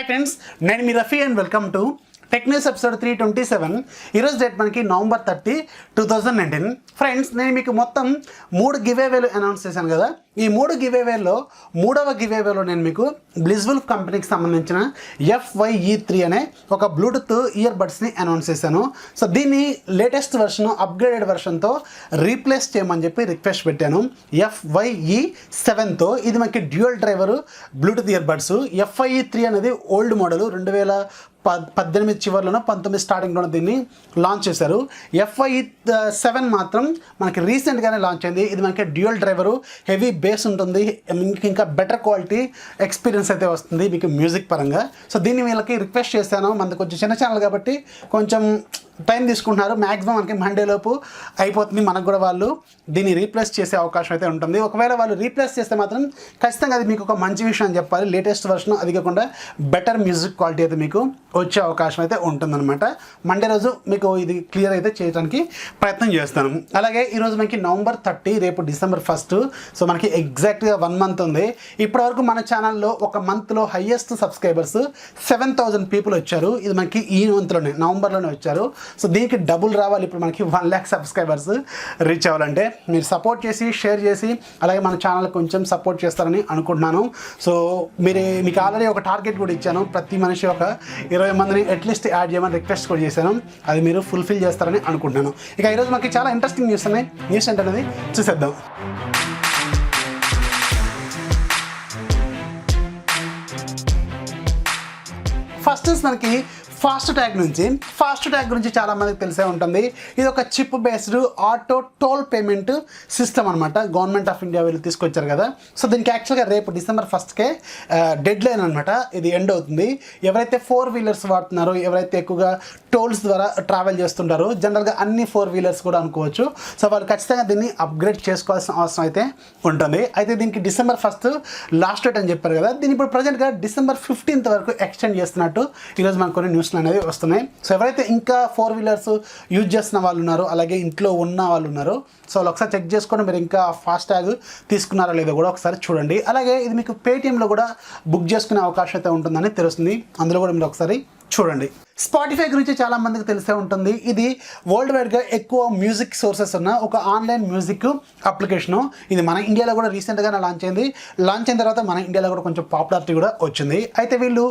Friends, నేను మీ Rafi and welcome to techniques episode 327. ఈరోజు డేట్ మనకి November 30, 2019. ఫ్రెండ్స్, నేను మీకు మొత్తం 3 గివేవేలు అనౌన్స్ చేశాను కదా. ఈ 3 గివేవేల్లో 3వ గివేవేలో నేను మీకు బ్లిజ్వుల్ఫ్ కంపెనీకి సంబంధించిన FYE3 అనే ఒక బ్లూటూత్ ఇయర్ బడ్స్ని అనౌన్స్ చేశాను. సో దీన్ని లేటెస్ట్ వెర్షన్, అప్గ్రేడెడ్ వెర్షన్తో రీప్లేస్ చేయమని చెప్పి రిక్వెస్ట్ పెట్టాను. FYE7తో ఇది మనకి dual driver Bluetooth ear buds. FYE3 అనేది ఓల్డ్ మోడల్, 2018 చివరిలోనో 19 స్టార్టింగ్లోనో దీన్ని లాంచ్ చేశారు. FYE7 మాత్రం మనకి రీసెంట్గానే లాంచ్ అయింది. ఇది మనకి డ్యూయల్ డ్రైవరు, హెవీ బేస్ ఉంటుంది, ఇంకా బెటర్ క్వాలిటీ ఎక్స్పీరియన్స్ అయితే వస్తుంది మీకు మ్యూజిక్ పరంగా. సో దీన్ని వీళ్ళకి రిక్వెస్ట్ చేశాను. మనది కొంచెం చిన్న ఛానల్ కాబట్టి కొంచెం టైం తీసుకుంటున్నారు. మ్యాక్సిమం మనకి మండే లోపు అయిపోతుంది. మనకు కూడా వాళ్ళు దీన్ని రీప్లేస్ చేసే అవకాశం అయితే ఉంటుంది. ఒకవేళ వాళ్ళు రీప్లేస్ చేస్తే మాత్రం ఖచ్చితంగా అది మీకు ఒక మంచి విషయం అని చెప్పాలి. లేటెస్ట్ వర్షన్, అది కాకుండా బెటర్ మ్యూజిక్ క్వాలిటీ అయితే మీకు వచ్చే అవకాశం అయితే ఉంటుందన్నమాట. మండే రోజు మీకు ఇది క్లియర్ అయితే చేయడానికి ప్రయత్నం చేస్తాను. అలాగే ఈరోజు మనకి November 30, రేపు December 1. సో మనకి ఎగ్జాక్ట్గా 1 మంత్ ఉంది. ఇప్పటివరకు మన ఛానల్లో ఒక మంత్లో హైయెస్ట్ సబ్స్క్రైబర్స్ 7,000 పీపుల్ వచ్చారు. ఇది మనకి ఈ మంత్లోనే, నవంబర్లోనే వచ్చారు. సో దీనికి డబుల్ రావాలి. ఇప్పుడు మనకి 1 lakh సబ్స్క్రైబర్స్ రీచ్ అవ్వాలంటే మీరు సపోర్ట్ చేసి, షేర్ చేసి, అలాగే మన ఛానల్ కొంచెం సపోర్ట్ చేస్తారని అనుకుంటున్నాను. సో మీకు ఆల్రెడీ ఒక టార్గెట్ కూడా ఇచ్చాను. ప్రతి మనిషి ఒక 20 మందిని అట్లీస్ట్ యాడ్ చేయమని రిక్వెస్ట్ కూడా చేశాను. అది మీరు ఫుల్ఫిల్ చేస్తారని అనుకుంటున్నాను. ఇక ఈరోజు మనకి చాలా ఇంట్రెస్టింగ్ న్యూస్ ఉన్నాయి. న్యూస్ ఏంటనేది చూసేద్దాం. ఫస్ట్ మనకి ఫాస్టాగ్ గురించి చాలా మందికి తెలిసే ఉంటుంది. ఇది ఒక chip based auto toll payment system అనమాట. గవర్నమెంట్ ఆఫ్ ఇండియా వీళ్ళు తీసుకొచ్చారు కదా. సో దీనికి యాక్చువల్గా రేపు December 1కే డెడ్ లైన్ అనమాట. ఇది ఎండ్ అవుతుంది. ఎవరైతే 4 వీలర్స్ వాడుతున్నారో, ఎవరైతే ఎక్కువగా టోల్స్ ద్వారా ట్రావెల్ చేస్తుంటారో, జనరల్గా అన్ని 4 వీలర్స్ కూడా అనుకోవచ్చు. సో వాళ్ళు ఖచ్చితంగా దీన్ని అప్గ్రేడ్ చేసుకోవాల్సిన అవసరం అయితే ఉంటుంది. అయితే దీనికి December 1 లాస్ట్ డేట్ అని చెప్పారు కదా. దీన్ని ఇప్పుడు ప్రజెంట్గా December 15th వరకు ఎక్స్టెండ్ చేస్తున్నట్టు ఈరోజు మనకు కొన్ని న్యూస్ అనేది వస్తున్నాయి. సో ఎవరైతే ఇంకా 4 వీలర్స్ యూజ్ చేస్తున్న వాళ్ళు ఉన్నారో, అలాగే ఇంట్లో ఉన్న వాళ్ళు ఉన్నారో, సో వాళ్ళు ఒకసారి చెక్ చేసుకోండి. మీరు ఇంకా ఫాస్టాగ్ తీసుకున్నారో లేదో కూడా ఒకసారి చూడండి. అలాగే ఇది మీకు పేటిఎంలో కూడా బుక్ చేసుకునే అవకాశం అయితే ఉంటుందని తెలుస్తుంది. అందులో కూడా మీరు ఒకసారి చూడండి. స్పాటిఫై గురించి చాలా మందికి తెలిసే ఉంటుంది. ఇది వరల్డ్ వైడ్గా ఎక్కువ మ్యూజిక్ సోర్సెస్ ఉన్న ఒక ఆన్లైన్ మ్యూజిక్ అప్లికేషను. ఇది మన ఇండియాలో కూడా రీసెంట్గానే లాంచ్ అయింది. లాంచ్ అయిన తర్వాత మన ఇండియాలో కూడా కొంచెం పాపులారిటీ కూడా వచ్చింది. అయితే వీళ్ళు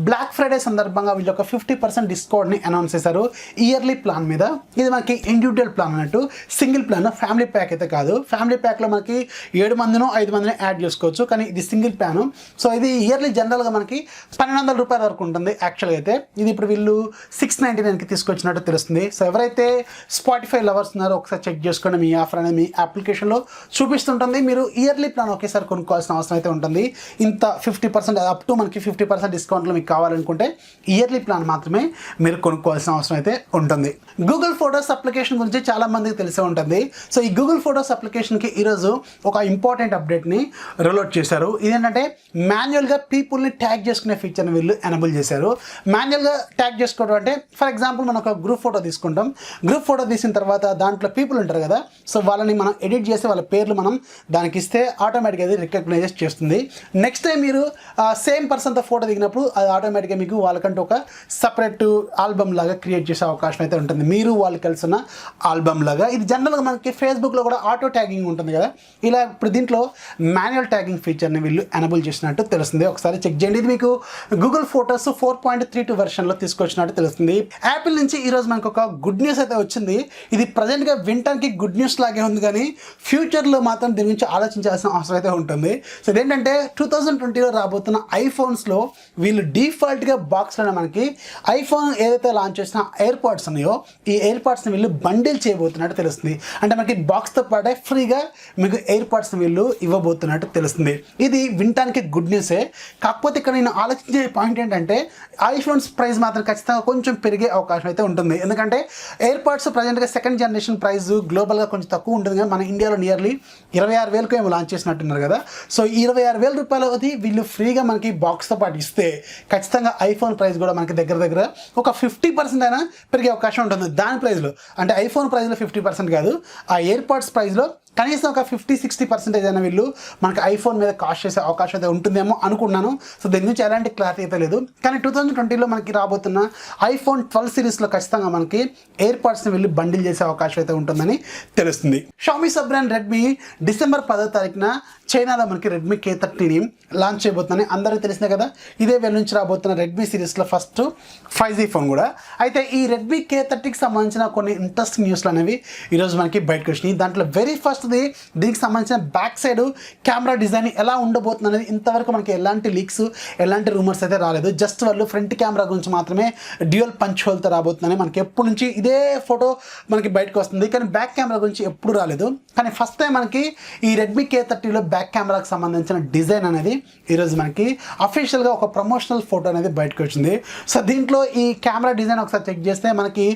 బ్లాక్ ఫ్రైడే సందర్భంగా వీళ్ళు ఒక 50% డిస్కౌంట్ని అనౌన్స్ చేశారు ఇయర్లీ ప్లాన్ మీద. ఇది మనకి ఇండివిజువల్ ప్లాన్ అన్నట్టు, సింగిల్ ప్లాన్, ఫ్యామిలీ ప్యాక్ అయితే కాదు. ఫ్యామిలీ ప్యాక్లో మనకి 7 మందినో 5 మందిని యాడ్ చేసుకోవచ్చు, కానీ ఇది సింగిల్ ప్లాను. సో ఇది ఇయర్లీ జనరల్గా మనకి 1,200 రూపాయల వరకు ఉంటుంది యాక్చువల్గా అయితే. ఇది ఇప్పుడు వీళ్ళు 699కి తీసుకొచ్చినట్టు తెలుస్తుంది. సో ఎవరైతే స్పాటిఫై లవర్స్ ఉన్నారో ఒకసారి చెక్ చేసుకోండి. మీ ఆఫర్ అనేది మీ అప్లికేషన్లో చూపిస్తుంటుంది. మీరు ఇయర్లీ ప్లాన్ ఒకేసారి కొనుక్కోవాల్సిన అవసరం అయితే ఉంటుంది. ఇంత 50% అప్ టు మనకి 50% డిస్కౌంట్లో మీకు కావాలనుకుంటే ఇయర్లీ ప్లాన్ మాత్రమే మీరు కొనుక్కోవాల్సిన అవసరం అయితే ఉంటుంది. గూగుల్ ఫొటోస్ అప్లికేషన్ గురించి చాలా మందికి తెలిసే ఉంటుంది. సో ఈ గూగుల్ ఫొటోస్ అప్లికేషన్కి ఈరోజు ఒక ఇంపార్టెంట్ అప్డేట్ని రోల్అవుట్ చేశారు. ఇదేంటంటే మాన్యువల్గా పీపుల్ని ట్యాగ్ చేసుకునే ఫీచర్ని వీళ్ళు ఎనబుల్ చేశారు. మాన్యువల్గా ట్యాగ్ చేసుకోవడం అంటే, ఫర్ ఎగ్జాంపుల్ మనం ఒక గ్రూప్ ఫోటో తీసుకుంటాం. గ్రూప్ ఫోటో తీసిన తర్వాత దాంట్లో పీపుల్ ఉంటారు కదా. సో వాళ్ళని మనం ఎడిట్ చేసి వాళ్ళ పేర్లు మనం దానికి ఇస్తే ఆటోమేటిక్గా అది రికగ్నైజ్ చేస్తుంది. నెక్స్ట్ టైం మీరు సేమ్ పర్సన్తో ఫోటో దిగినప్పుడు అది ఆటోమేటిక్గా మీకు వాళ్ళకంటూ ఒక సపరేట్ ఆల్బమ్ లాగా క్రియేట్ చేసే అవకాశం అయితే ఉంటుంది. మీరు వాళ్ళు కలిసిన ఆల్బమ్ లాగా. ఇది జనరల్గా మనకి ఫేస్బుక్లో కూడా ఆటో ట్యాగింగ్ ఉంటుంది కదా. ఇలా ఇప్పుడు దీంట్లో మాన్యువల్ ట్యాగింగ్ ఫీచర్ని వీళ్ళు ఎనబుల్ చేసినట్టు తెలుస్తుంది. ఒకసారి చెక్ చేయండి. ఇది మీకు గూగుల్ ఫోటోస్ 4.32 వెర్షన్లో తీసుకొచ్చినట్టు తెలుస్తుంది. యాపిల్ నుంచి ఈరోజు మనకు ఒక గుడ్ న్యూస్ అయితే వచ్చింది. ఇది ప్రజెంట్గా వినటానికి గుడ్ న్యూస్ లాగే ఉంది, కానీ ఫ్యూచర్లో మాత్రం దీని గురించి ఆలోచించాల్సిన అవసరం అయితే ఉంటుంది. సో ఇదేంటంటే 2020లో రాబోతున్న ఐఫోన్స్లో వీళ్ళు డిఫాల్ట్గా బాక్స్లోనే మనకి ఐఫోన్ ఏదైతే లాంచ్ చేసిన ఎయిర్పాడ్స్ ఉన్నాయో, ఈ ఎయిర్పాడ్స్ని వీళ్ళు బండిల్ చేయబోతున్నట్టు తెలుస్తుంది. అంటే మనకి బాక్స్తో పాటే ఫ్రీగా మీకు ఎయిర్పాడ్స్ని వీళ్ళు ఇవ్వబోతున్నట్టు తెలుస్తుంది. ఇది వినటానికి గుడ్ న్యూసే. కాకపోతే ఇక్కడ నేను ఆలోచించే పాయింట్ ఏంటంటే, ఐఫోన్స్ ప్రైస్ మాత్రం ఖచ్చితంగా కొంచెం పెరిగే అవకాశం అయితే ఉంటుంది. ఎందుకంటే ఎయిర్పాడ్స్ ప్రజెంట్గా 2nd జనరేషన్ ప్రైస్ గ్లోబల్గా కొంచెం తక్కువ ఉంటుంది, కానీ మన ఇండియాలో నియర్లీ 26,000కు ఏమో లాంచ్ చేసినట్టున్నారు కదా. సో 26,000 రూపాయలు అది వీళ్ళు ఫ్రీగా మనకి బాక్స్తో పాటు ఇస్తే ఖచ్చితంగా ఐఫోన్ ప్రైస్ కూడా మనకి దగ్గర ఒక 50% అయినా పెరిగే అవకాశం ఉంటుంది దాని ప్రైస్లో. అంటే ఐఫోన్ ప్రైస్లో 50% కాదు, ఆ ఎయిర్పాడ్స్ ప్రైస్లో కనీసం ఒక 50-60% అయినా వీళ్ళు మనకి ఐఫోన్ మీద కాస్ట్ చేసే అవకాశం అయితే ఉంటుందేమో అనుకున్నాను. సో దీని నుంచి ఎలాంటి క్లారిటీ అయితే లేదు. కానీ 2020లో మనకి రాబోతున్న ఐఫోన్ 12 సిరీస్లో ఖచ్చితంగా మనకి ఎయిర్పాడ్స్ని వెళ్ళి బండిల్ చేసే అవకాశం అయితే ఉంటుందని తెలుస్తుంది. Xiaomi sub brand Redmi December 10వ తారీఖున చైనాలో మనకి రెడ్మీ K30ని లాంచ్ చేయబోతుందని అందరికీ తెలిసిందే కదా. ఇదే వేళ నుంచి రాబోతున్న రెడ్మీ సిరీస్లో ఫస్ట్ 5G ఫోన్ కూడా. అయితే ఈ రెడ్మీ K30కి సంబంధించిన కొన్ని ఇంట్రెస్టింగ్ న్యూస్లు అనేవి ఈరోజు మనకి బయటకు వచ్చినాయి. దాంట్లో వెరీ ఫస్ట్ది దీనికి సంబంధించిన బ్యాక్ సైడ్ కెమెరా డిజైన్ ఎలా ఉండబోతుంది అనేది ఇంతవరకు మనకి ఎలాంటి లీక్స్ ఎలాంటి రూమర్స్ అయితే రాలేదు. జస్ట్ వాళ్ళు ఫ్రంట్ కెమెరా గురించి మాత్రమే డ్యూయల్ పంచ్ హోల్తో రాబోతుందని మనకి ఎప్పటి నుంచి ఇదే ఫోటో మనకి బయటకు వస్తుంది, కానీ బ్యాక్ కెమెరా గురించి ఎప్పుడు రాలేదు. కానీ ఫస్ట్ టైం మనకి ఈ రెడ్మీ K30లో బ్యాక్ కెమెరాకి సంబంధించిన డిజైన్ అనేది ఈరోజు మనకి అఫీషియల్గా ఒక ప్రమోషనల్ ఫోటో అనేది బయటకు వచ్చింది. సో దీంట్లో ఈ కెమెరా డిజైన్ ఒకసారి చెక్ చేస్తే మనకి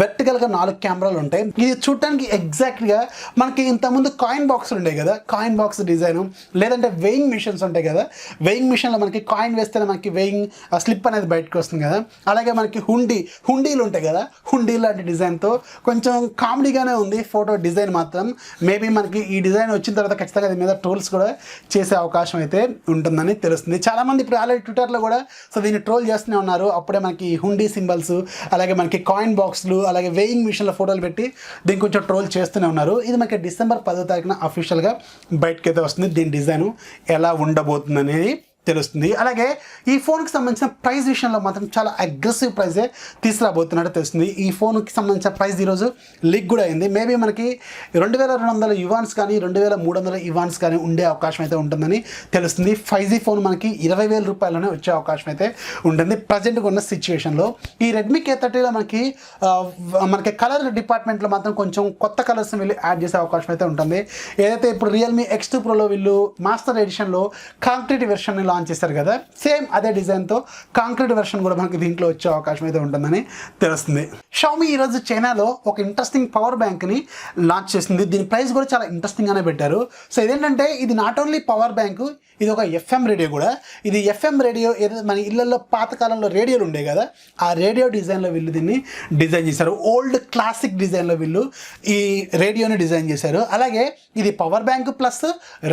వెర్టికల్గా 4 కెమెరాలు ఉంటాయి. ఇది చూడటానికి ఎగ్జాక్ట్గా మనకి ఇంతకుముందు కాయిన్ బాక్స్ ఉండేవి కదా, కాయిన్ బాక్స్ డిజైన్, లేదంటే వెయింగ్ మిషన్స్ ఉంటాయి కదా, వెయింగ్ మిషన్లో మనకి కాయిన్ వేస్తేనే మనకి వెయింగ్ స్లిప్ అనేది బయటకు వస్తుంది కదా. అలాగే మనకి హుండీలు ఉంటాయి కదా, హుండీ లాంటి డిజైన్తో కొంచెం కామెడీగానే ఉంది ఫోటో డిజైన్ మాత్రం. మేబీ మనకి ఈ డిజైన్ వచ్చిన తర్వాత ఖచ్చితంగా దీని మీద ట్రోల్స్ కూడా చేసే అవకాశం అయితే ఉంటుందని తెలుస్తుంది. చాలామంది ఇప్పుడు ఆల్రెడీ ట్విట్టర్లో కూడా సో దీన్ని ట్రోల్ చేస్తూనే ఉన్నారు. అప్పుడే మనకి హుండీ సింబల్స్, అలాగే మనకి కాయిన్ బాక్స్లు, అలాగే వెయింగ్ మిషన్ల ఫోటోలు పెట్టి దీన్ని కొంచెం ట్రోల్ చేస్తూనే ఉన్నారు. ఇది మనకి డిసెంబర్ 10వ తారీఖున అఫీషియల్గా బయటకైతే వస్తుంది. దీని డిజైన్ ఎలా ఉండబోతుంది అనేది తెలుస్తుంది. అలాగే ఈ ఫోన్కి సంబంధించిన ప్రైస్ విషయంలో మాత్రం చాలా అగ్రెసివ్ ప్రైజే తీసుకురాబోతున్నట్టు తెలుస్తుంది. ఈ ఫోన్కి సంబంధించిన ప్రైస్ ఈరోజు లీక్ కూడా అయింది. మేబీ మనకి 2200 యువాన్స్ కానీ 2300 యువాన్స్ కానీ ఉండే అవకాశం అయితే ఉంటుందని తెలుస్తుంది. 5G ఫోన్ మనకి 20,000 రూపాయలనే వచ్చే అవకాశం అయితే ఉంటుంది ప్రజెంట్గా ఉన్న సిచ్యువేషన్లో. ఈ రెడ్మీ K30లో మనకి కలర్ డిపార్ట్మెంట్లో మాత్రం కొంచెం కొత్త కలర్స్ని వీళ్ళు యాడ్ చేసే అవకాశం అయితే ఉంటుంది. ఏదైతే ఇప్పుడు Realme X2 Proలో వీళ్ళు మాస్టర్ ఎడిషన్లో కాంక్రీట్ వెర్షన్ లాంచ్ చేశారు కదా, సేమ్ అదే డిజైన్తో కాంక్రీట్ వెర్షన్ కూడా మనకి దీంట్లో వచ్చే అవకాశం అయితే ఉంటుందని తెలుస్తుంది. షామీ ఈరోజు చైనాలో ఒక ఇంట్రెస్టింగ్ పవర్ బ్యాంక్ని లాంచ్ చేసింది. దీని ప్రైస్ కూడా చాలా ఇంట్రెస్టింగ్గానే పెట్టారు. సో ఇదేంటంటే ఇది నాట్ ఓన్లీ పవర్ బ్యాంకు, ఇది ఒక FM రేడియో కూడా. ఇది FM రేడియో ఏదైతే మన ఇళ్లలో పాతకాలంలో రేడియోలు ఉండే కదా, ఆ రేడియో డిజైన్లో వీళ్ళు దీన్ని డిజైన్ చేశారు. ఓల్డ్ క్లాసిక్ డిజైన్లో వీళ్ళు ఈ రేడియోని డిజైన్ చేశారు. అలాగే ఇది పవర్ బ్యాంక్ ప్లస్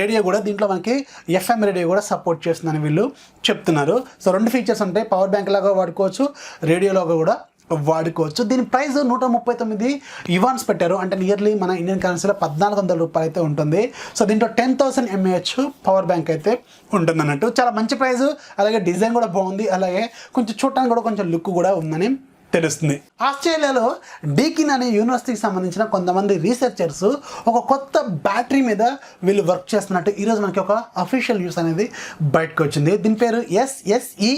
రేడియో కూడా, దీంట్లో మనకి FM రేడియో కూడా సపోర్ట్ చేస్తుందని వీళ్ళు చెప్తున్నారు. సో 2 ఫీచర్స్ ఉంటాయి, పవర్ బ్యాంక్ లాగా వాడుకోవచ్చు, రేడియో లాగా కూడా వాడుకోవచ్చు. దీని ప్రైస్ 139 యువాన్స్ పెట్టారు, అంటే నియర్లీ మన ఇండియన్ కరెన్సీలో 1400 రూపాయలు అయితే ఉంటుంది. సో దీంట్లో 10,000 mAh పవర్ బ్యాంక్ అయితే ఉంటుంది అన్నట్టు. చాలా మంచి ప్రైస్, అలాగే డిజైన్ కూడా బాగుంది, అలాగే కొంచెం చూడటానికి కూడా కొంచెం లుక్ కూడా ఉందని తెలుస్తుంది. ఆస్ట్రేలియాలో డీకిన్ అనే యూనివర్సిటీకి సంబంధించిన కొంతమంది రీసెర్చర్స్ ఒక కొత్త బ్యాటరీ మీద వీళ్ళు వర్క్ చేస్తున్నట్టు ఈరోజు మనకి ఒక అఫీషియల్ న్యూస్ అనేది బయటకు వచ్చింది. దీని పేరు SSE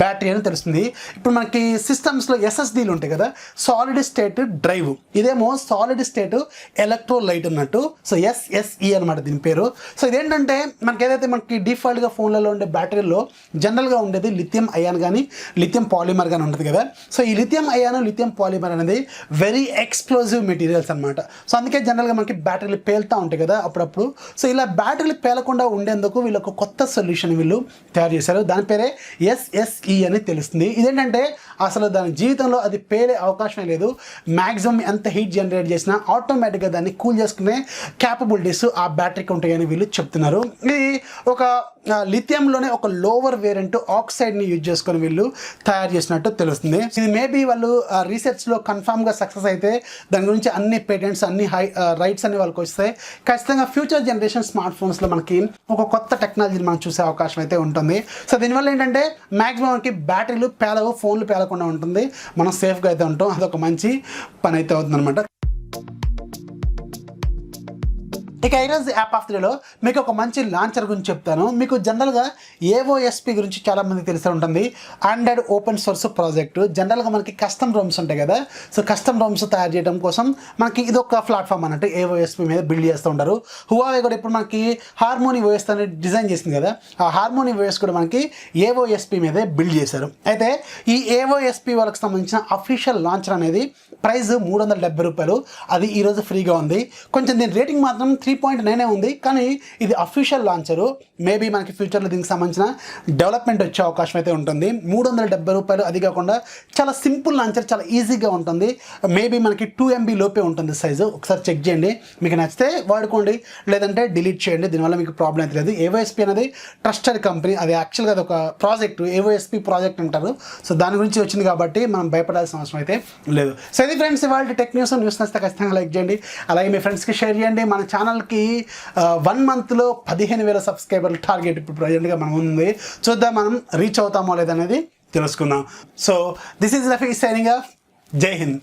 బ్యాటరీ అని తెలుస్తుంది. ఇప్పుడు మనకి సిస్టమ్స్లో SSDలు ఉంటాయి కదా, సాలిడ్ స్టేట్ డ్రైవ్, ఇదేమో సాలిడ్ స్టేట్ ఎలక్ట్రోలైట్ అన్నట్టు. సో SSE అనమాట దీని పేరు. సో ఇదేంటంటే మనకి ఏదైతే మనకి డిఫాల్ట్గా ఫోన్లలో ఉండే బ్యాటరీలో జనరల్గా ఉండేది లిథియం అయాన్ కానీ లిథియం పాలిమర్ కానీ ఉంటుంది కదా. సో ఈ లిథియం అయాన్ లిథియం పాలిమర్ అనేది వెరీ ఎక్స్ప్లోజివ్ మెటీరియల్స్ అనమాట. సో అందుకే జనరల్గా మనకి బ్యాటరీలు పేలుతూ ఉంటాయి కదా అప్పుడప్పుడు. సో ఇలా బ్యాటరీలు పేలకుండా ఉండేందుకు వీళ్ళు ఒక కొత్త సొల్యూషన్ వీళ్ళు తయారు చేశారు. దాని పేరే SSE అని తెలుస్తుంది. ఇదేంటంటే అసలు దాని జీవితంలో అది పేలే అవకాశమే లేదు. మ్యాక్సిమం ఎంత హీట్ జనరేట్ చేసినా ఆటోమేటిక్గా దాన్ని కూల్ చేసుకునే క్యాపబిలిటీస్ ఆ బ్యాటరీకి ఉంటాయని వీళ్ళు చెప్తున్నారు. ఇది ఒక లిథియంలోనే ఒక లోవర్ వేరియంట్ ఆక్సైడ్ని యూజ్ చేసుకొని వీళ్ళు తయారు చేసినట్టు తెలుస్తుంది. ఇది మేబీ వాళ్ళు రీసెర్చ్లో కన్ఫామ్గా సక్సెస్ అయితే దాని గురించి అన్ని పేటెంట్స్ అన్ని రైట్స్ అన్ని వాళ్ళకి వస్తాయి. ఖచ్చితంగా ఫ్యూచర్ జనరేషన్ స్మార్ట్ ఫోన్స్లో మనకి ఒక కొత్త టెక్నాలజీని మనం చూసే అవకాశం అయితే ఉంటుంది. సో దీనివల్ల ఏంటంటే మ్యాక్సిమం మనకి బ్యాటరీలు పేలవు, ఫోన్లు పేలకుండా ఉంటుంది, మనం సేఫ్గా అయితే ఉంటాం. అదొక మంచి పని అయితే అవుతుంది అనమాట. ఇక ఈరోజు యాప్ ఆఫ్ ది డేలో మీకు ఒక మంచి లాంచర్ గురించి చెప్తాను. మీకు జనరల్గా AOSP గురించి చాలామంది తెలిసి ఉంటుంది. Android open source project. జనరల్గా మనకి కస్టమ్ రోమ్స్ ఉంటాయి కదా, సో కస్టమ్ రోమ్స్ తయారు చేయడం కోసం మనకి ఇది ఒక ప్లాట్ఫామ్ అన్నట్టు AOSP మీద బిల్డ్ చేస్తూ ఉంటారు. హువావే కూడా ఇప్పుడు మనకి హార్మోనీ OS అనేది డిజైన్ చేసింది కదా, ఆ హార్మోనీ OS కూడా మనకి AOSP మీదే బిల్డ్ చేశారు. అయితే ఈ AOSP వాళ్ళకి సంబంధించిన అఫీషియల్ లాంచర్ అనేది ప్రైస్ 370 రూపాయలు. అది ఈరోజు ఫ్రీగా ఉంది. కొంచెం దీని రేటింగ్ మాత్రం 3 3.9 ఉంది, కానీ ఇది అఫీషియల్ లాంచరు. మేబీ మనకి ఫ్యూచర్లో దీనికి సంబంధించిన డెవలప్మెంట్ వచ్చే అవకాశం అయితే ఉంటుంది. 370 రూపాయలు, అది కాకుండా చాలా సింపుల్ లాంచర్, చాలా ఈజీగా ఉంటుంది. మేబీ మనకి 2 MB లోపే ఉంటుంది సైజు. ఒకసారి చెక్ చేయండి, మీకు నచ్చితే వాడుకోండి, లేదంటే డిలీట్ చేయండి. దీనివల్ల మీకు ప్రాబ్లం అయితే లేదు. ఏఓఎస్పీ అనేది ట్రస్టెడ్ కంపెనీ, అది యాక్చువల్గా అది ఒక ప్రాజెక్ట్, ఏఓఎస్పీ ప్రాజెక్ట్ అంటారు. సో దాని గురించి వచ్చింది కాబట్టి మనం భయపడాల్సిన అవసరం అయితే లేదు. సో ఇది ఫ్రెండ్స్ ఇవాళ టెక్ న్యూస్ నచ్చితే ఖచ్చితంగా లైక్ చేయండి, అలాగే మీ ఫ్రెండ్స్కి షేర్ చేయండి. మన ఛానల్కి 1 మంత్లో 15,000 సబ్స్క్రైబర్లు టార్గెట్ ఇప్పుడు ప్రజెంట్గా మనం ఉంది. చూద్దాం మనం రీచ్ అవుతామో లేదనేది తెలుసుకుందాం. So this is Rafi signing off. జై హింద్.